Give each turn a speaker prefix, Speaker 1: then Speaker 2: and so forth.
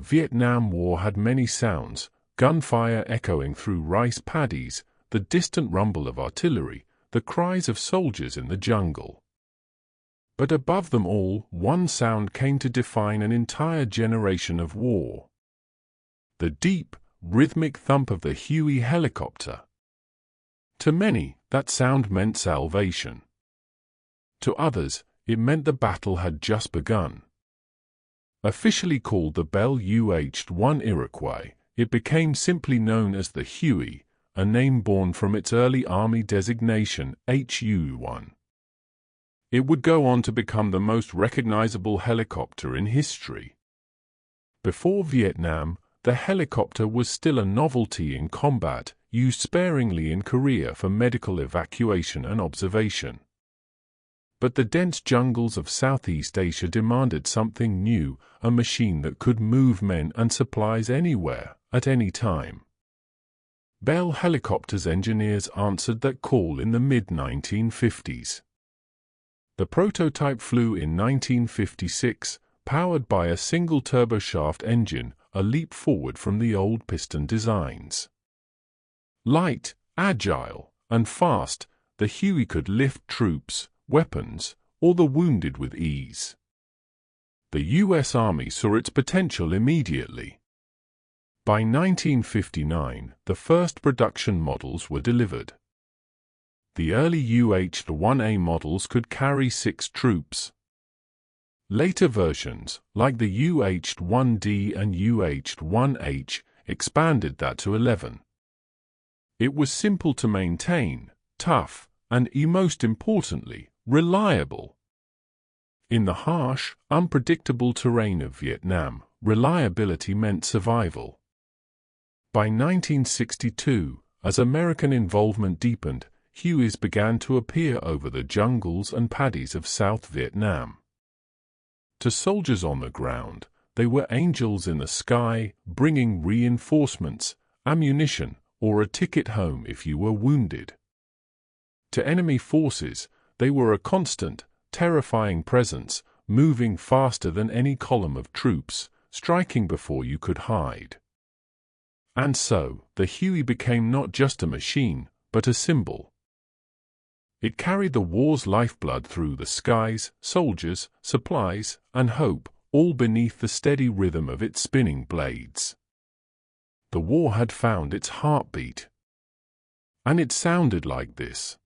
Speaker 1: Vietnam War had many sounds: gunfire echoing through rice paddies, the distant rumble of artillery, the cries of soldiers in the jungle. But above them all, one sound came to define an entire generation of war: the deep, rhythmic thump of the Huey helicopter. To many, that sound meant salvation. To others, it meant the battle had just begun. Officially called the Bell UH-1 Iroquois, it became simply known as the Huey, a name born from its early Army designation, HU-1. It would go on to become the most recognizable helicopter in history. Before Vietnam, the helicopter was still a novelty in combat, used sparingly in Korea for medical evacuation and observation. But the dense jungles of Southeast Asia demanded something new, a machine that could move men and supplies anywhere, at any time. Bell Helicopter's engineers answered that call in the mid-1950s. The prototype flew in 1956, powered by a single turboshaft engine, a leap forward from the old piston designs. Light, agile, and fast, the Huey could lift troops, weapons, or the wounded with ease. The U.S. Army saw its potential immediately. By 1959, the first production models were delivered. The early UH-1A models could carry 6 troops. Later versions, like the UH-1D and UH-1H, expanded that to 11. It was simple to maintain, tough, and, most importantly, reliable. In the harsh, unpredictable terrain of Vietnam, reliability meant survival. By 1962, as American involvement deepened, Hueys began to appear over the jungles and paddies of South Vietnam. To soldiers on the ground, they were angels in the sky, bringing reinforcements, ammunition, or a ticket home if you were wounded. To enemy forces, they were a constant, terrifying presence, moving faster than any column of troops, striking before you could hide. And so, the Huey became not just a machine, but a symbol. It carried the war's lifeblood through the skies, soldiers, supplies, and hope, all beneath the steady rhythm of its spinning blades. The war had found its heartbeat. And it sounded like this.